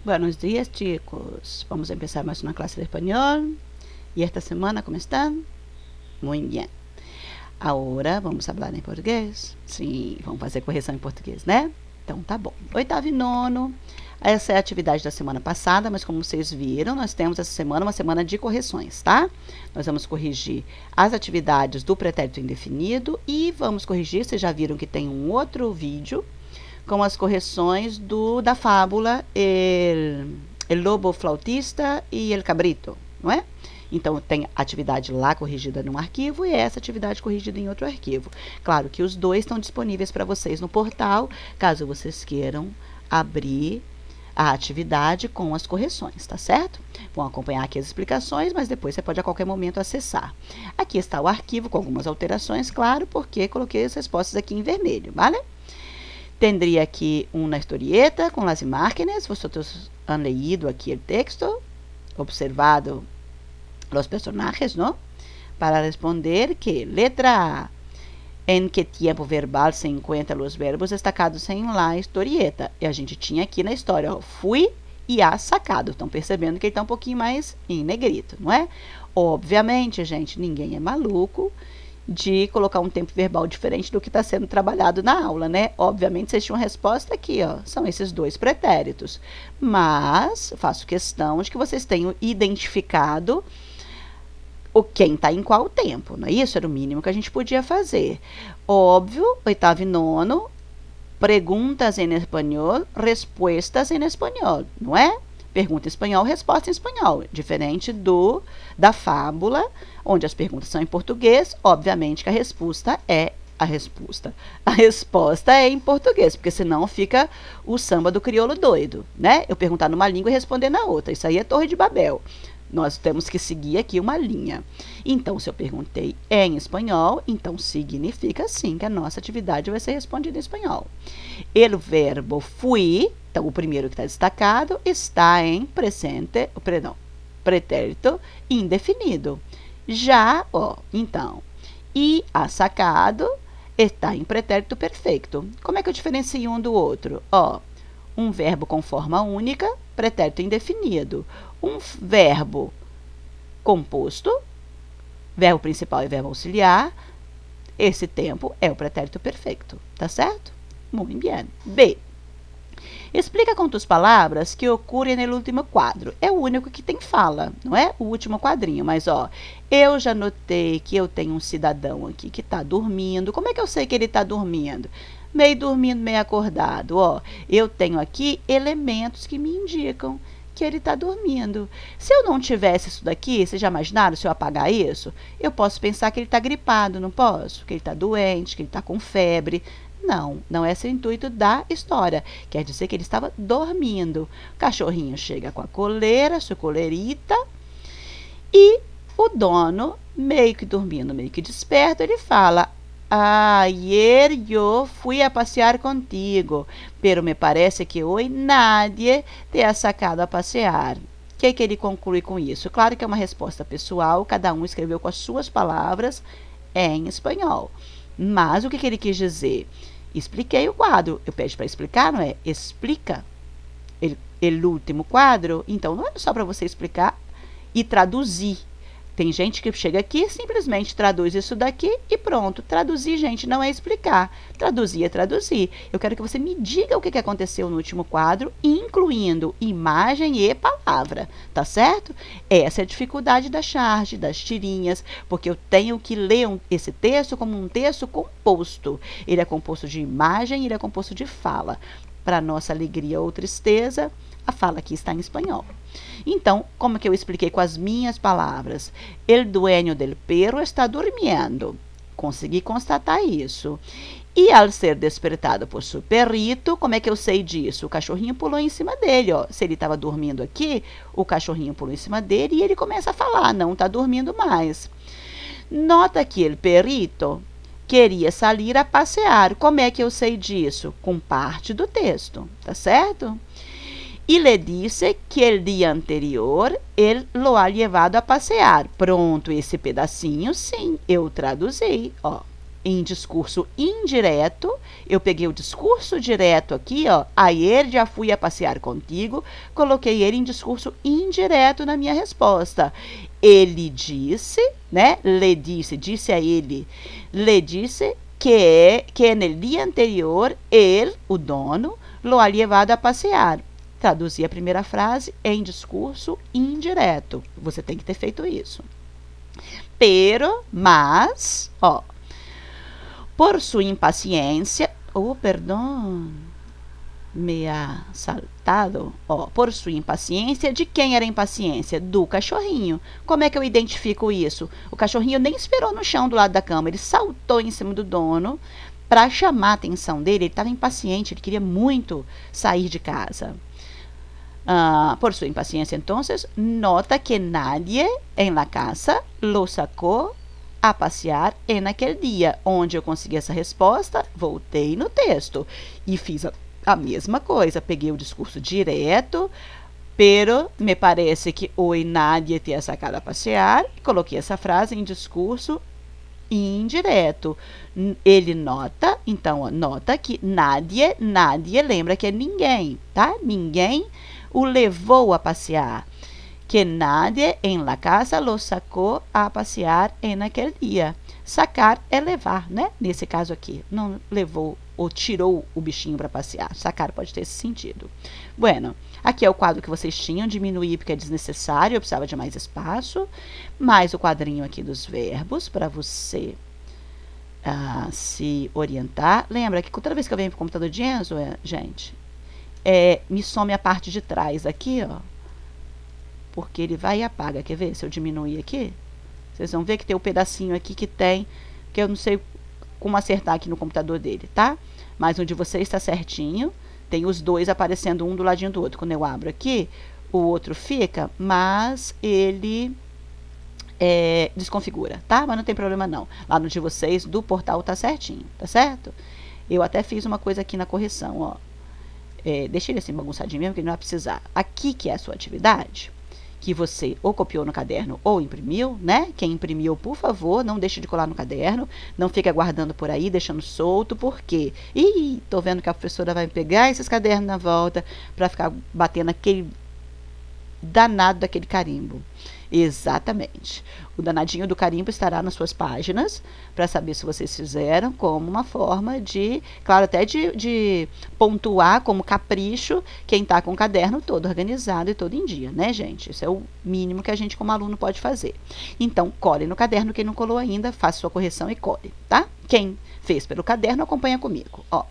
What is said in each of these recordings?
Buenos días, chicos. Vamos a empezar más una clase de español. ¿Y esta semana cómo están? Muy bien. Agora vamos falar em português? Sim, vamos fazer correção em português, né? Então tá bom. Oitavo e nono. Essa é a atividade da semana passada, mas como vocês viram, nós temos essa semana uma semana de correções, tá? Nós vamos corrigir as atividades do pretérito indefinido e vamos corrigir, vocês já viram que tem um outro vídeo com as correções da fábula El Lobo Flautista e El Cabrito, não é? Então, tem atividade lá corrigida num arquivo e essa atividade corrigida em outro arquivo. Claro que os dois estão disponíveis para vocês no portal, caso vocês queiram abrir a atividade com as correções, tá certo? Vão acompanhar aqui as explicações, mas depois você pode a qualquer momento acessar. Aqui está o arquivo com algumas alterações, claro, porque coloquei as respostas aqui em vermelho, vale? Tendría aquí una historieta con las imágenes. Vosotros han leído aquí el texto, observado los personajes, ¿no? Para responder que letra A, em que tempo verbal se encontram os verbos destacados em la historieta. E a gente tinha aqui na história, ó, fui e a sacado. Estão percebendo que ele está um pouquinho mais em negrito, não é? Obviamente, gente, ninguém é maluco de colocar um tempo verbal diferente do que está sendo trabalhado na aula, né? Obviamente, vocês tinham resposta aqui, ó, são esses dois pretéritos. Mas, faço questão de que vocês tenham identificado quem está em qual tempo, não é isso? Era o mínimo que a gente podia fazer. Óbvio, oitavo e nono, perguntas em espanhol, respostas em espanhol, não é? Pergunta em espanhol, resposta em espanhol. Diferente da fábula, onde as perguntas são em português, obviamente que a resposta é em português, porque senão fica o samba do crioulo doido, né? Eu perguntar numa língua e responder na outra. Isso aí é Torre de Babel. Nós temos que seguir aqui uma linha. Então, se eu perguntei em espanhol, então significa sim que a nossa atividade vai ser respondida em espanhol. O verbo fui, então o primeiro que está destacado, está em pretérito indefinido. Já, ó, então, e a sacado está em pretérito perfeito. Como é que eu diferencio um do outro? Ó, um verbo com forma única, pretérito indefinido. Um verbo composto, verbo principal e verbo auxiliar, esse tempo é o pretérito perfeito, tá certo? Muito bem. B. Explica com tus palavras que ocorre no último quadro. É o único que tem fala, não é? O último quadrinho, mas ó, eu já notei que eu tenho um cidadão aqui que está dormindo. Como é que eu sei que ele está dormindo? Meio dormindo, meio acordado, ó. Eu tenho aqui elementos que me indicam que ele está dormindo. Se eu não tivesse isso daqui, vocês já imaginaram se eu apagar isso? Eu posso pensar que ele está gripado, não posso? Que ele está doente, que ele está com febre. Não, não é esse o intuito da história. Quer dizer que ele estava dormindo. O cachorrinho chega com a coleira, sua coleirita, e o dono, meio que dormindo, meio que desperto, ele fala: ayer yo fui a passear contigo, pero me parece que hoje nadie te ha sacado a passear. O que ele conclui com isso? Claro que é uma resposta pessoal, cada um escreveu com as suas palavras em espanhol. Mas o que ele quis dizer? Expliquei o quadro. Eu peço para explicar, não é? Explica o último quadro. Então, não é só para você explicar e traduzir. Tem gente que chega aqui e simplesmente traduz isso daqui e pronto. Traduzir, gente, não é explicar. Traduzir é traduzir. Eu quero que você me diga o que aconteceu no último quadro, incluindo imagem e palavra, tá certo? Essa é a dificuldade da charge, das tirinhas, porque eu tenho que ler esse texto como um texto composto. Ele é composto de imagem e ele é composto de fala. Para nossa alegria ou tristeza, a fala aqui está em espanhol. Então, como que eu expliquei com as minhas palavras? El dueño del perro está durmiendo. Consegui constatar isso. E ao ser despertado por seu perrito, como é que eu sei disso? O cachorrinho pulou em cima dele, ó. Se ele estava dormindo aqui, o cachorrinho pulou em cima dele e ele começa a falar, não está dormindo mais. Nota que el perrito queria sair a passear. Como é que eu sei disso? Com parte do texto, tá certo? E le disse que el dia anterior ele lo ha llevado a passear. Pronto, esse pedacinho, sim, eu traduzi, ó. em discurso indireto. Eu peguei o discurso direto aqui, ó. Ayer já fui a passear contigo. Coloquei ele em discurso indireto na minha resposta. Ele disse, né? Le disse a ele. Le disse que no dia anterior, ele, o dono, lo ha llevado a passear. Traduzi a primeira frase em discurso indireto. Você tem que ter feito isso. Pero, mas, ó, por sua impaciência, perdão, me ha saltado, ó, por sua impaciência, de quem era a impaciência? Do cachorrinho. Como é que eu identifico isso? O cachorrinho nem esperou no chão do lado da cama, ele saltou em cima do dono para chamar a atenção dele. Ele estava impaciente, ele queria muito sair de casa. Por su impaciência, entonces, nota que nadie en la casa lo sacó a passear en aquele dia. Onde eu consegui essa resposta, voltei no texto e fiz a mesma coisa. Peguei o discurso direto, pero me parece que hoje nadie te ha sacado a passear. Coloquei essa frase em discurso indireto. Ele nota, então, ó, nota que nadie, lembra que é ninguém, tá? Ninguém o levou a passear. Que nadie en la casa lo sacó a passear en aquele dia. Sacar é levar, né? Nesse caso aqui, não levou ou tirou o bichinho para passear. Sacar pode ter esse sentido. Bueno, aqui é o quadro que vocês tinham, diminuir porque é desnecessário, eu precisava de mais espaço. Mais o quadrinho aqui dos verbos para você se orientar. Lembra que toda vez que eu venho para o computador de Enzo, gente, me some a parte de trás aqui, ó, porque ele vai e apaga. Quer ver? Se eu diminuir aqui, vocês vão ver que tem um pedacinho aqui que tem, que eu não sei como acertar aqui no computador dele, tá? Mas onde você está certinho, tem os dois aparecendo um do ladinho do outro. Quando eu abro aqui, o outro fica, mas ele desconfigura, tá? Mas não tem problema não. Lá no de vocês, do portal, tá certinho, tá certo? Eu até fiz uma coisa aqui na correção, ó. Deixa ele assim bagunçadinho mesmo, que ele não vai precisar. Aqui que é a sua atividade, que você ou copiou no caderno ou imprimiu, né? Quem imprimiu, por favor, não deixe de colar no caderno, não fique aguardando por aí, deixando solto, porque tô vendo que a professora vai pegar esses cadernos na volta para ficar batendo aquele danado daquele carimbo. Exatamente. O danadinho do carimbo estará nas suas páginas para saber se vocês fizeram, como uma forma de, claro, até de pontuar como capricho quem está com o caderno todo organizado e todo em dia, né, gente? Isso é o mínimo que a gente como aluno pode fazer. Então, cole no caderno, quem não colou ainda, faça sua correção e cole, tá? Quem fez pelo caderno, acompanha comigo, ó.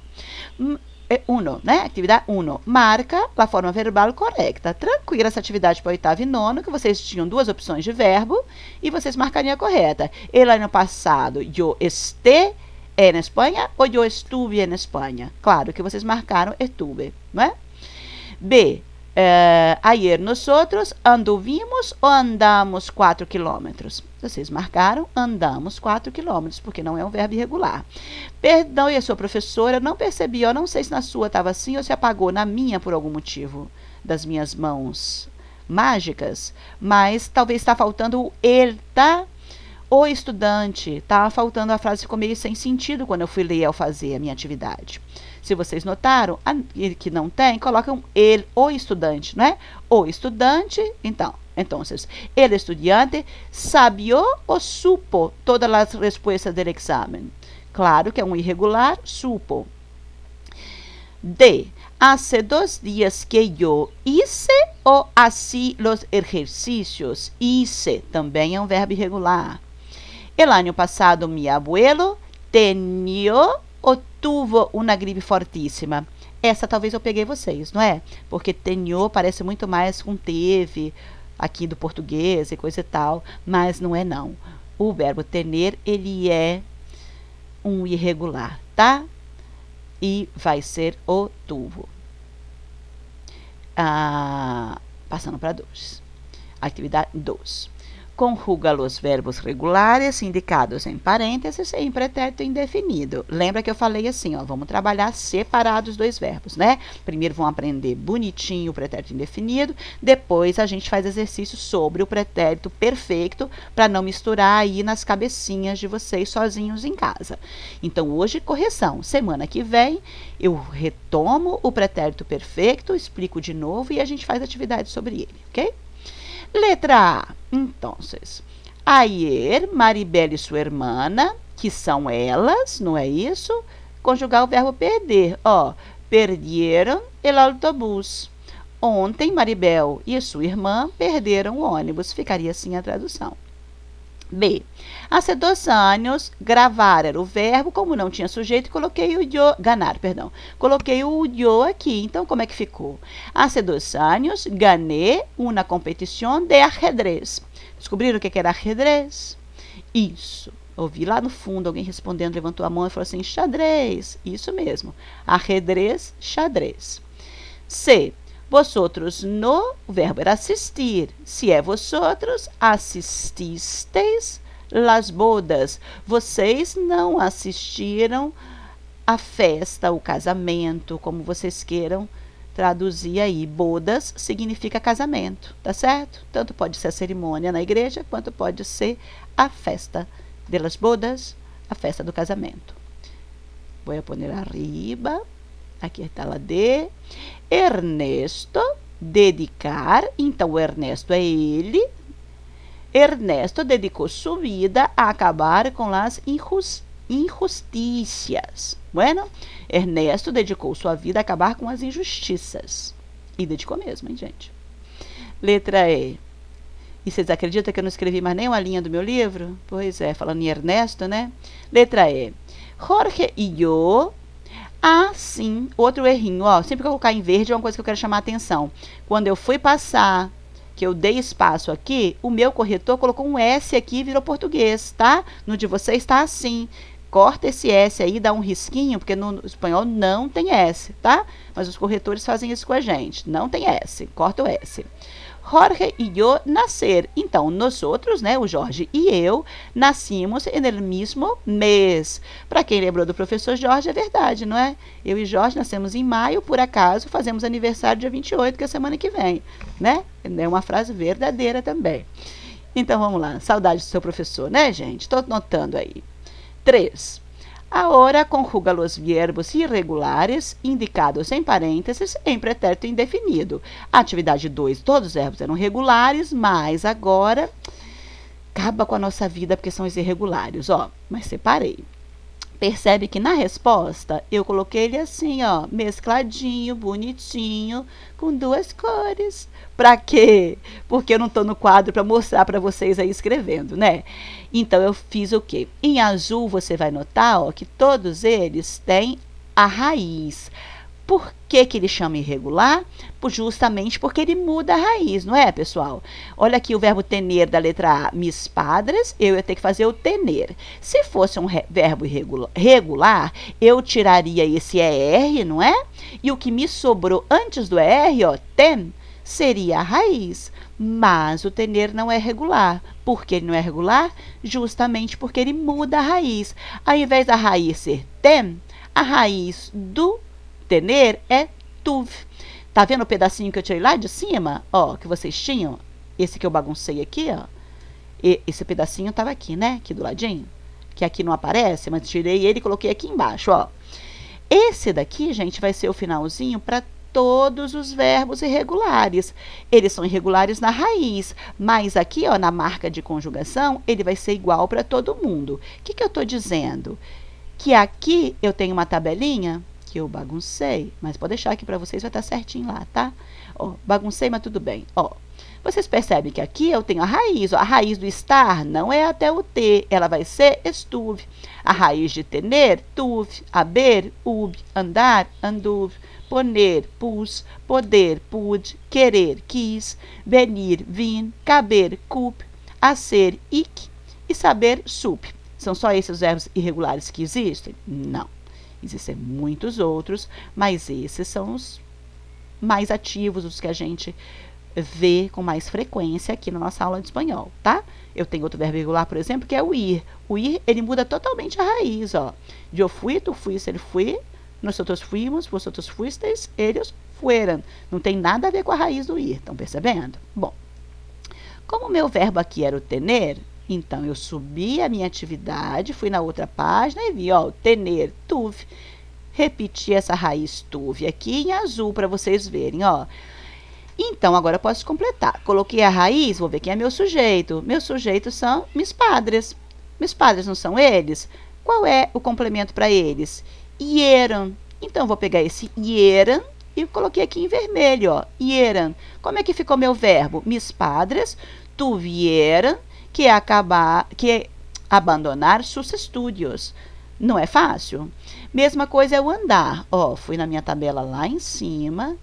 Uno, né? Atividade 1. Marca a forma verbal correta. Tranquila essa atividade para oitavo e nono, que vocês tinham duas opções de verbo e vocês marcariam a correta. El ano passado, yo esté en Espanha ou yo estuve en Espanha? Claro que vocês marcaram estuve, não é? B. Ayer nosotros anduvimos ou andamos 4 quilômetros? Vocês marcaram andamos 4 quilômetros, porque não é um verbo irregular. Perdão, e a sua professora, não percebi, eu não sei se na sua estava assim ou se apagou, na minha por algum motivo, das minhas mãos mágicas, mas talvez está faltando o ele, tá? O estudante, tá faltando, a frase ficou meio sem sentido quando eu fui ler ao fazer a minha atividade. Se vocês notaram, que não tem, colocam ele, o estudante, não é? O estudante, então, el estudiante sabió o supo todas as respostas do exame. Claro que é um irregular, supo. D. Hace 2 días que yo hice o así los ejercicios. Hice também é um verbo irregular. El año pasado mi abuelo tenía ou tuvo uma gripe fortíssima. Essa talvez eu peguei vocês, não é? Porque tenho parece muito mais com teve, aqui do português e coisa e tal, mas não é não. O verbo tener, ele é um irregular, tá? E vai ser o tuvo. Passando para 2. Atividade 2. conjuga os verbos regulares indicados em parênteses em pretérito indefinido. Lembra que eu falei assim, ó, vamos trabalhar separados os dois verbos, né? Primeiro vão aprender bonitinho o pretérito indefinido, depois a gente faz exercício sobre o pretérito perfeito para não misturar aí nas cabecinhas de vocês sozinhos em casa. Então, hoje, correção. Semana que vem, eu retomo o pretérito perfeito, explico de novo e a gente faz atividade sobre ele, ok? Letra A. Então, ayer, Maribel e sua hermana, que são elas, não é isso? Conjugar o verbo perder. Ó, perdieron el autobús. Ontem, Maribel e sua irmã perderam o ônibus. Ficaria assim a tradução. B. Hace 2 anos, gravar era o verbo, como não tinha sujeito, coloquei o yo, ganar, perdão. Coloquei o yo aqui, então como é que ficou? Hace 2 anos, gané uma competição de ajedrez. Descobriram o que era ajedrez? Isso. Ouvi lá no fundo alguém respondendo, levantou a mão e falou assim, xadrez. Isso mesmo. Ajedrez, xadrez. C. Vosotros no, o verbo era assistir. Se é vosotros, assististeis las bodas. Vocês não assistiram a festa, o casamento, como vocês queiram traduzir aí. Bodas significa casamento, tá certo? Tanto pode ser a cerimônia na igreja, quanto pode ser a festa de las bodas, a festa do casamento. Vou poner arriba. Aqui está a D. Ernesto, dedicar. Então, o Ernesto é ele. Ernesto dedicou sua vida a acabar com as injusticias. Bueno, Ernesto dedicou sua vida a acabar com as injustiças. E dedicou mesmo, hein, gente? Letra E. E vocês acreditam que eu não escrevi mais nem uma linha do meu livro? Pois é, falando em Ernesto, né? Letra E. Jorge e eu... Ah, sim, outro errinho, ó, sempre que eu colocar em verde é uma coisa que eu quero chamar a atenção. Quando eu fui passar, que eu dei espaço aqui, o meu corretor colocou um S aqui e virou português, tá? No de vocês está assim. Corta esse S aí, dá um risquinho, porque no espanhol não tem S, tá? Mas os corretores fazem isso com a gente, não tem S, corta o S. Jorge e eu nascer. Então, nós outros, né, o Jorge e eu, nascimos no mesmo mês. Para quem lembrou do professor Jorge, é verdade, não é? Eu e Jorge nascemos em maio, por acaso, fazemos aniversário dia 28, que é semana que vem, né? É uma frase verdadeira também. Então, vamos lá. Saudade do seu professor, né, gente? Estou notando aí. 3. Agora, conjuga os verbos irregulares indicados em parênteses em pretérito indefinido. Atividade 2, todos os verbos eram regulares, mas agora acaba com a nossa vida porque são os irregulares, ó. Mas separei. Percebe que na resposta eu coloquei ele assim, ó, mescladinho, bonitinho, com 2 cores. Pra quê? Porque eu não tô no quadro para mostrar para vocês aí escrevendo, né? Então, eu fiz o quê? Em azul, você vai notar, ó, que todos eles têm a raiz. Por que ele chama irregular? Justamente porque ele muda a raiz, não é, pessoal? Olha aqui o verbo tener da letra A, mis padres, eu ia ter que fazer o tener. Se fosse um verbo regular, eu tiraria esse ER, não é? E o que me sobrou antes do ER, ó, ten, seria a raiz. Mas o tener não é regular. Por que ele não é regular? Justamente porque ele muda a raiz. Ao invés da raiz ser ten, a raiz do tener é tuv. Tá vendo o pedacinho que eu tirei lá de cima? Ó, que vocês tinham? Esse que eu baguncei aqui, ó. Esse pedacinho tava aqui, né? Aqui do ladinho. Que aqui não aparece, mas tirei ele e coloquei aqui embaixo, ó. Esse daqui, gente, vai ser o finalzinho para todos os verbos irregulares. Eles são irregulares na raiz, mas aqui, ó, na marca de conjugação, ele vai ser igual para todo mundo. O que eu tô dizendo? Que aqui eu tenho uma tabelinha que eu baguncei, mas pode deixar aqui para vocês, vai estar certinho lá, tá? Ó, baguncei, mas tudo bem. Ó, vocês percebem que aqui eu tenho a raiz. Ó, a raiz do estar não é até o T, ela vai ser estuve. A raiz de tener, tuve. Haber, ub. Andar, anduve. Poner, pus. Poder, pude. Querer, quis. Venir, vim. Caber, cup. A ser, ic. E saber, sup. São só esses os verbos irregulares que existem? Não. Existem muitos outros, mas esses são os mais ativos, os que a gente ver com mais frequência aqui na nossa aula de espanhol, tá? Eu tenho outro verbo irregular, por exemplo, que é o ir. O ir, ele muda totalmente a raiz, ó. Eu fui, tu fuiste, ele fui. Nosotros fuimos, vosotros fuisteis, eles fueram. Não tem nada a ver com a raiz do ir, estão percebendo? Bom, como o meu verbo aqui era o tener, então eu subi a minha atividade, fui na outra página e vi, ó, tener, tuve. Repeti essa raiz tuve aqui em azul para vocês verem, ó. Então, agora eu posso completar. Coloquei a raiz, vou ver quem é meu sujeito. Meus sujeitos são mis padres. Mis padres não são eles? Qual é o complemento para eles? Hieran. Então, vou pegar esse hieran e coloquei aqui em vermelho, ó. Hieran. Como é que ficou meu verbo? Mis padres tuvieran que abandonar sus estudios. Não é fácil? Mesma coisa é o andar. Ó, fui na minha tabela lá em cima.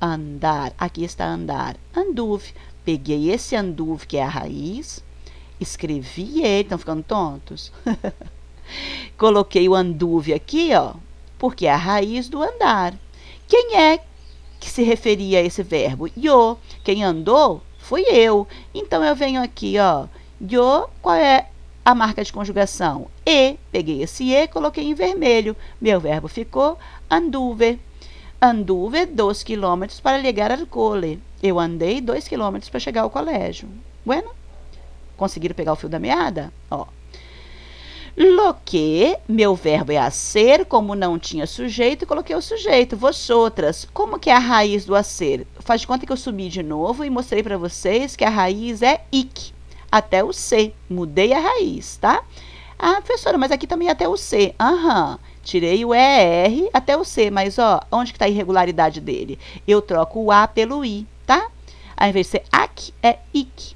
Andar. Aqui está andar. Anduve. Peguei esse anduve, que é a raiz. Escrevi ele. Estão ficando tontos? Coloquei o anduve aqui, ó, porque é a raiz do andar. Quem é que se referia a esse verbo? Yo. Quem andou fui eu. Então, eu venho aqui, ó. Yo, qual é a marca de conjugação? E. Peguei esse e, coloquei em vermelho. Meu verbo ficou anduve. Anduve 2 quilômetros para chegar ao cole. Eu andei 2 quilômetros para chegar ao colégio. Bueno? Conseguiram pegar o fio da meada? Ó. Lo que, meu verbo é a ser, como não tinha sujeito, coloquei o sujeito. Vosotras, como que é a raiz do a ser? Faz de conta que eu subi de novo e mostrei para vocês que a raiz é ic, até o C. Mudei a raiz, tá? Ah, professora, mas aqui também é até o C. Aham. Tirei o ER até o C, mas ó, onde que está a irregularidade dele? Eu troco o A pelo I, tá? Ao invés de ser ac, é ic.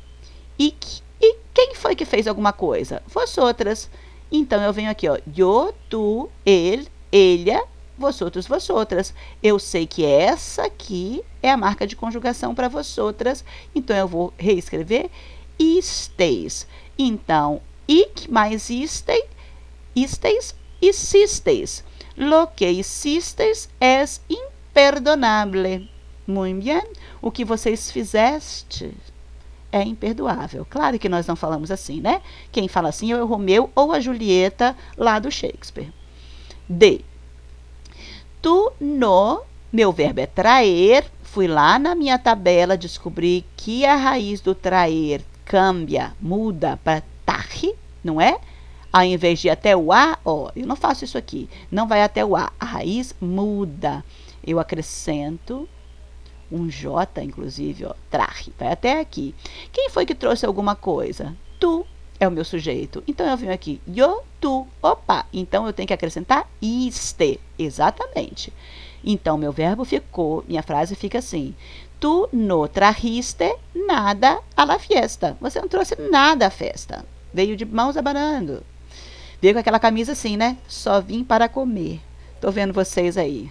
Ic. E quem foi que fez alguma coisa? Vosotras. Então, eu venho aqui, ó. Eu, tu, ele, elha, vosotros, vosotras. Eu sei que essa aqui é a marca de conjugação para vosotras. Então, eu vou reescrever isteis. Então, ic mais isteis, hicisteis. Lo que hicisteis es imperdonable. Muito bem. O que vocês fizeste é imperdoável. Claro que nós não falamos assim, né? Quem fala assim é o Romeu ou a Julieta, lá do Shakespeare. D. Tu no, meu verbo é traer. Fui lá na minha tabela, descobri que a raiz do traer cambia, muda para tarre, não é? Ao invés de ir até o A, ó, eu não faço isso aqui. Não vai até o A. A raiz muda. Eu acrescento um J, inclusive, ó, traje, vai até aqui. Quem foi que trouxe alguma coisa? Tu é o meu sujeito. Então, eu venho aqui, yo, tu, opa. Então, eu tenho que acrescentar iste, exatamente. Então, meu verbo ficou, minha frase fica assim, tu no trajiste nada à la fiesta. Você não trouxe nada à festa. Veio de mãos abanando. Veio com aquela camisa assim, né? Só vim para comer. Tô vendo vocês aí.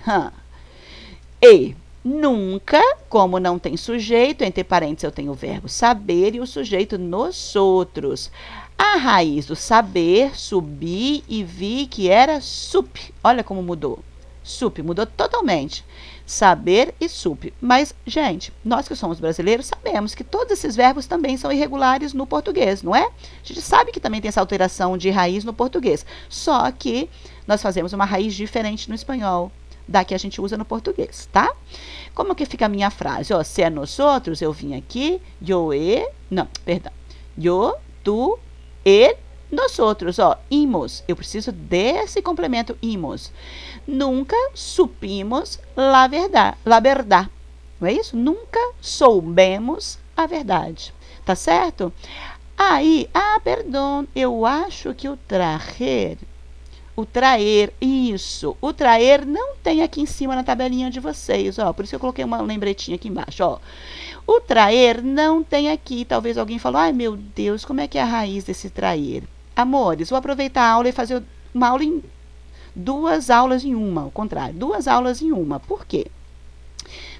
E nunca, como não tem sujeito, entre parênteses eu tenho o verbo saber e o sujeito nos outros. A raiz do saber, subi e vi que era sup. Olha como mudou. Sup, mudou totalmente. Saber e sup. Mas, gente, nós que somos brasileiros sabemos que todos esses verbos também são irregulares no português, não é? A gente sabe que também tem essa alteração de raiz no português. Só que nós fazemos uma raiz diferente no espanhol da que a gente usa no português, tá? Como que fica a minha frase? Ó, se é nós outros, eu vim aqui, yo, e, não, perdão, yo, tu, e, nós outros, ó, imos, eu preciso desse complemento imos. Nunca supimos la verdad, não é isso? Nunca soubemos a verdade, tá certo? Aí, perdão, eu acho que o traer, isso, o traer não tem aqui em cima na tabelinha de vocês, ó, por isso que eu coloquei uma lembretinha aqui embaixo, ó. O traer não tem aqui, talvez alguém falou, ai meu Deus, como é que é a raiz desse traer? Amores, vou aproveitar a aula e fazer uma aula em 2 aulas em uma, ao contrário, 2 aulas em uma, por quê?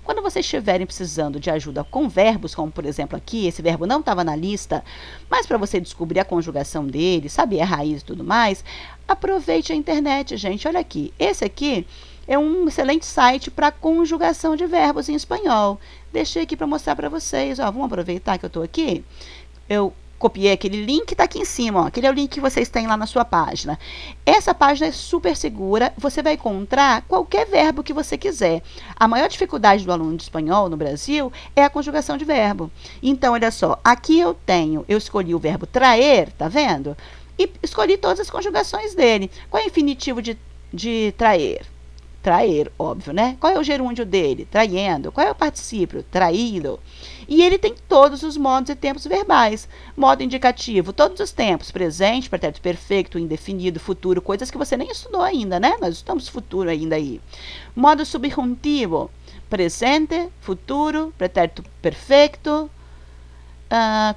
Quando vocês estiverem precisando de ajuda com verbos, como por exemplo aqui, esse verbo não estava na lista, mas para você descobrir a conjugação dele, saber a raiz e tudo mais, aproveite a internet, gente. Olha aqui, esse aqui é um excelente site para conjugação de verbos em espanhol. Deixei aqui para mostrar para vocês. Ó, vamos aproveitar que eu estou aqui. Eu copiei aquele link, está aqui em cima, ó. Aquele é o link que vocês têm lá na sua página. Essa página é super segura, você vai encontrar qualquer verbo que você quiser. A maior dificuldade do aluno de espanhol no Brasil é a conjugação de verbo. Então, olha só, aqui eu escolhi o verbo traer, tá vendo? E escolhi todas as conjugações dele. Qual é o infinitivo de traer? Traer, óbvio, né? Qual é o gerúndio dele? Traiendo. Qual é o particípio? Traído. E ele tem todos os modos e tempos verbais. Modo indicativo, todos os tempos. Presente, pretérito perfeito, indefinido, futuro, coisas que você nem estudou ainda, né? Nós estamos futuro ainda aí. Modo subjuntivo, presente, futuro, pretérito perfeito,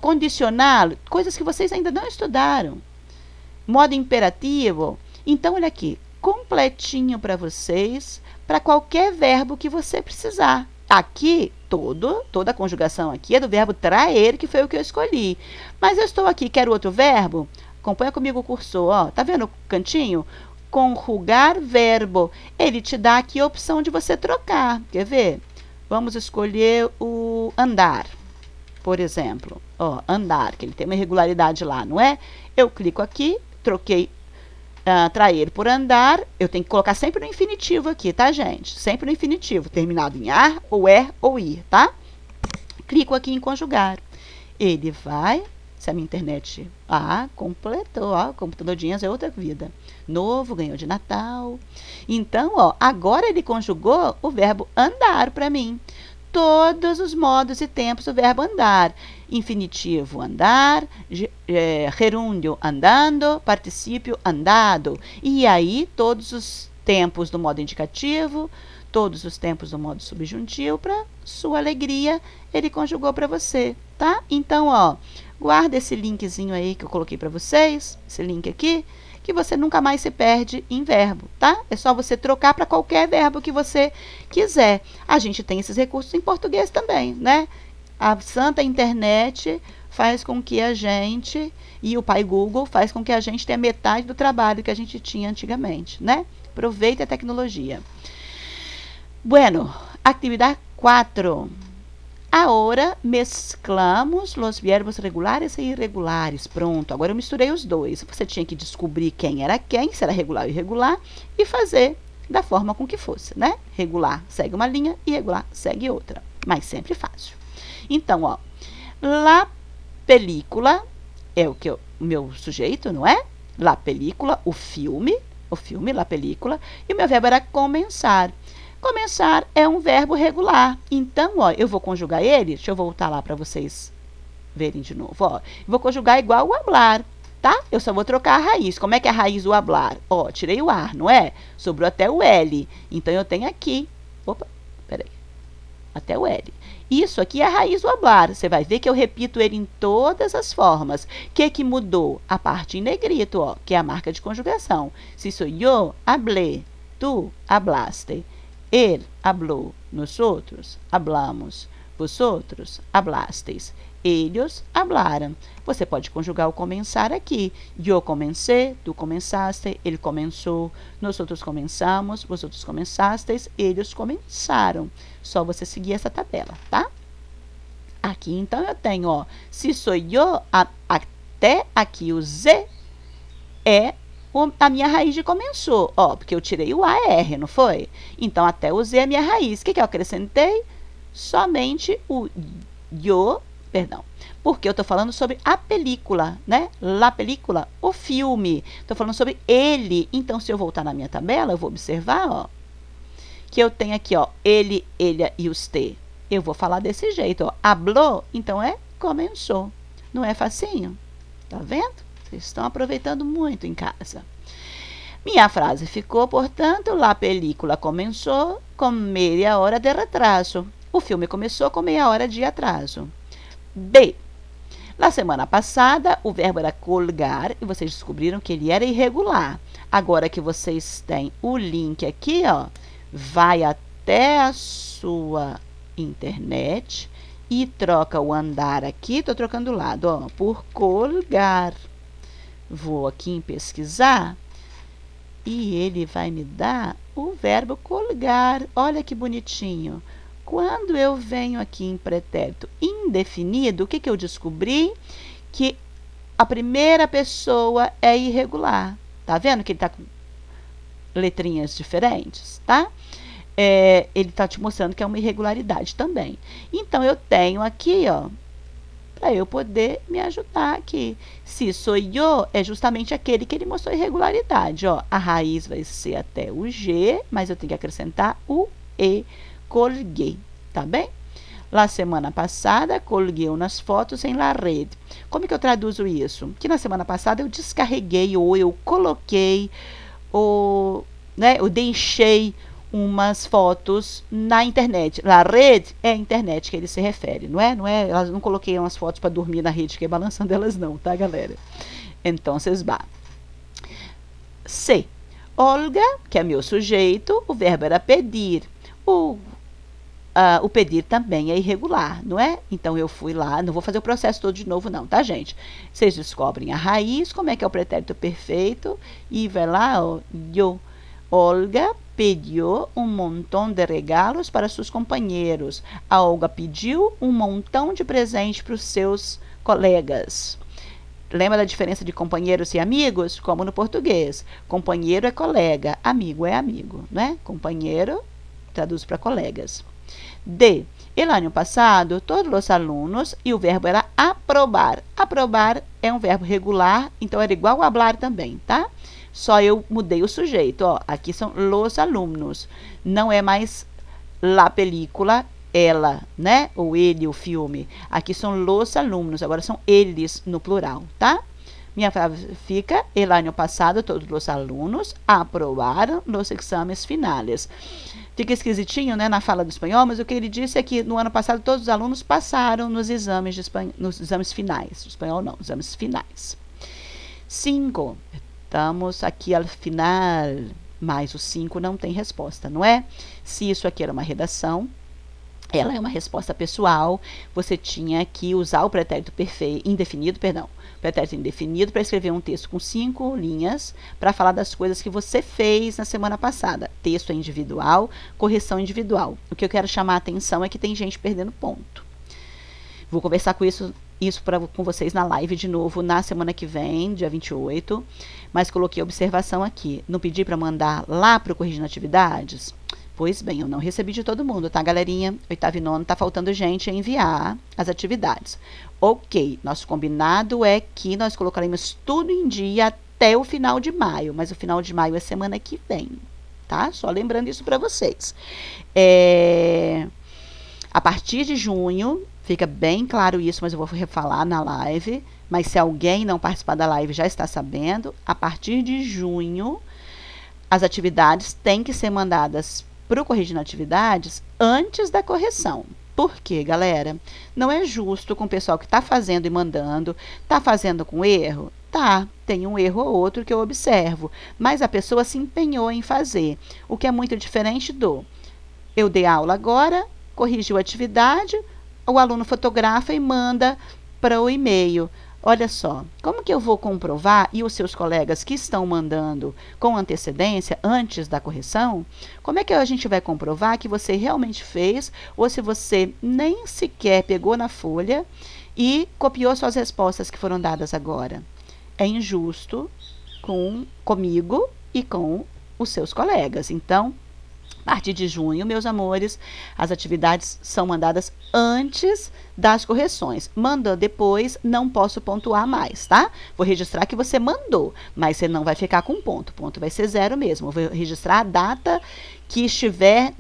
condicional, coisas que vocês ainda não estudaram. Modo imperativo. Então, olha aqui, completinho para vocês, para qualquer verbo que você precisar. Aqui, toda a conjugação aqui é do verbo traer, que foi o que eu escolhi. Mas eu estou aqui, quero outro verbo? Acompanha comigo o cursor, ó. Tá vendo o cantinho? Conjugar verbo. Ele te dá aqui a opção de você trocar. Quer ver? Vamos escolher o andar, por exemplo. Ó, andar, que ele tem uma irregularidade lá, não é? Eu clico aqui, troquei traer por andar, eu tenho que colocar sempre no infinitivo aqui, tá, gente? Sempre no infinitivo, terminado em ar, ou er, ou ir, tá? Clico aqui em conjugar. Ele vai, se a minha internet... completou, ó, computador Dinhas é outra vida. Novo, ganhou de Natal. Então, ó, agora ele conjugou o verbo andar para mim. Todos os modos e tempos do verbo andar. Infinitivo, andar, gerúndio, andando, particípio, andado. E aí, todos os tempos do modo indicativo, todos os tempos do modo subjuntivo, para sua alegria, ele conjugou para você, tá? Então, ó, guarda esse linkzinho aí que eu coloquei para vocês, esse link aqui, que você nunca mais se perde em verbo, tá? É só você trocar para qualquer verbo que você quiser. A gente tem esses recursos em português também, né? A santa internet faz com que a gente, e o pai Google faz com que a gente tenha metade do trabalho que a gente tinha antigamente, né? Aproveite a tecnologia. Bueno, atividade 4. Agora mesclamos os verbos regulares e irregulares. Pronto, agora eu misturei os dois. Você tinha que descobrir quem era quem, se era regular ou irregular, e fazer da forma com que fosse, né? Regular segue uma linha, irregular segue outra. Mas sempre fácil. Então, ó, la película é o meu sujeito, não é? La película, o filme, la película, e o meu verbo era começar. Começar é um verbo regular. Então, ó, eu vou conjugar ele. Deixa eu voltar lá para vocês verem de novo. Ó, eu vou conjugar igual o hablar, tá? Eu só vou trocar a raiz. Como é que é a raiz do hablar? Ó, tirei o ar, não é? Sobrou até o L. Então, eu tenho aqui. Opa, peraí. Até o L. Isso aqui é a raiz do hablar. Você vai ver que eu repito ele em todas as formas. O que mudou? A parte em negrito, ó, que é a marca de conjugação. Se sou eu, hablé. Tu, hablaste. Él habló, nosotros hablamos, vosotros hablasteis, ellos hablaram. Você pode conjugar o comenzar aqui. Eu comecei, tu começaste, ele começou, nosotros comenzamos, vosotros começasteis, ellos começaram. Só você seguir essa tabela, tá? Aqui, então, eu tenho, ó, se sou eu, até aqui o Z é a minha raiz de começou, ó, porque eu tirei o AR, não foi? Então, até o Z é a minha raiz. O que eu acrescentei? Somente o yo, perdão, porque eu estou falando sobre a película, né? La película, o filme. Estou falando sobre ele. Então, se eu voltar na minha tabela, eu vou observar, ó, que eu tenho aqui, ó, ele, ela e os te. Eu vou falar desse jeito, ó. Habló, então é começou. Não é facinho? Tá vendo? Vocês estão aproveitando muito em casa. Minha frase ficou, portanto, la película começou com meia hora de retraso. O filme começou com meia hora de atraso. B. Na semana passada, o verbo era colgar e vocês descobriram que ele era irregular. Agora que vocês têm o link aqui, ó, vai até a sua internet e troca o andar aqui, estou trocando o lado, ó, por colgar. Vou aqui em pesquisar e ele vai me dar o verbo colgar. Olha que bonitinho. Quando eu venho aqui em pretérito indefinido, o que eu descobri? Que a primeira pessoa é irregular. Tá vendo que ele está com letrinhas diferentes, tá? Ele está te mostrando que é uma irregularidade também. Então, eu tenho aqui, ó, para eu poder me ajudar aqui. Se sou eu, é justamente aquele que ele mostrou irregularidade. Ó. A raiz vai ser até o G, mas eu tenho que acrescentar o E. Colguei, tá bem? La semana passada, colguei umas fotos em la rede. Como que eu traduzo isso? Que na semana passada eu descarreguei ou eu coloquei ou, né, eu deixei umas fotos na internet. La rede é a internet que ele se refere, não é? Elas não coloquei umas fotos para dormir na rede, que é balançando elas não, tá, galera? Então, vocês vá. C. Olga, que é meu sujeito, o verbo era pedir. O pedir também é irregular, não é? Então, eu fui lá, não vou fazer o processo todo de novo não, tá, gente? Vocês descobrem a raiz, como é que é o pretérito perfeito, e vai lá, ó, yo. Olga pediu um montão de regalos para seus companheiros. A Olga pediu um montão de presentes para os seus colegas. Lembra da diferença de companheiros e amigos? Como no português. Companheiro é colega, amigo é amigo, né? Companheiro traduz para colegas. D. El ano passado, todos os alunos, e o verbo era aprobar. Aprobar é um verbo regular, então era igual a hablar também, tá? Só eu mudei o sujeito, ó. Aqui são los alumnos. Não é mais la película, ela, né? Ou ele, o filme. Aqui são los alumnos, agora são eles no plural, tá? Minha frase fica, el ano passado todos os alunos aprovaram os exames finais. Fica esquisitinho, né, na fala do espanhol, mas o que ele disse é que no ano passado todos os alunos passaram nos exames, nos exames finais. O espanhol não, exames finais. 5. Estamos aqui ao final, mas o 5 não tem resposta, não é? Se isso aqui era uma redação, ela é uma resposta pessoal, você tinha que usar o pretérito indefinido para escrever um texto com 5 linhas para falar das coisas que você fez na semana passada. Texto é individual, correção individual. O que eu quero chamar a atenção é que tem gente perdendo ponto. Vou conversar com isso com vocês na live de novo na semana que vem, dia 28, mas coloquei observação aqui. Não pedi para mandar lá para o Corrigindo Atividades? Pois bem, eu não recebi de todo mundo, tá, galerinha? Oitavo e nono, tá faltando gente a enviar as atividades. Ok, nosso combinado é que nós colocaremos tudo em dia até o final de maio, mas o final de maio é semana que vem, tá? Só lembrando isso para vocês. A partir de junho, fica bem claro isso, mas eu vou refalar na live. Mas se alguém não participar da live já está sabendo, a partir de junho, as atividades têm que ser mandadas para o Corrigindo Atividades antes da correção. Por quê, galera? Não é justo com o pessoal que está fazendo e mandando, está fazendo com erro? Tá, tem um erro ou outro que eu observo, mas a pessoa se empenhou em fazer, o que é muito diferente do eu dei aula agora, corrigiu a atividade, o aluno fotografa e manda para o e-mail. Olha só, como que eu vou comprovar, e os seus colegas que estão mandando com antecedência, antes da correção, como é que a gente vai comprovar que você realmente fez, ou se você nem sequer pegou na folha e copiou suas respostas que foram dadas agora? É injusto comigo e com os seus colegas. Então, a partir de junho, meus amores, as atividades são mandadas antes das correções. Mandou depois, não posso pontuar mais, tá? Vou registrar que você mandou, mas você não vai ficar com ponto. O ponto vai ser 0 mesmo. Vou registrar a data que estiver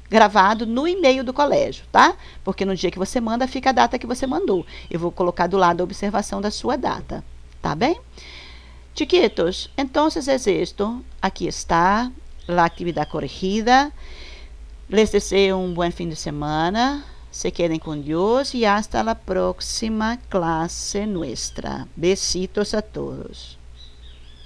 gravado no e-mail do colégio, tá? Porque no dia que você manda, fica a data que você mandou. Eu vou colocar do lado a observação da sua data, tá bem? Chiquitos, entonces es esto. Aquí está la actividad corregida. Les deseo un buen fin de semana. Se queden con Dios y hasta la próxima clase nuestra. Besitos a todos.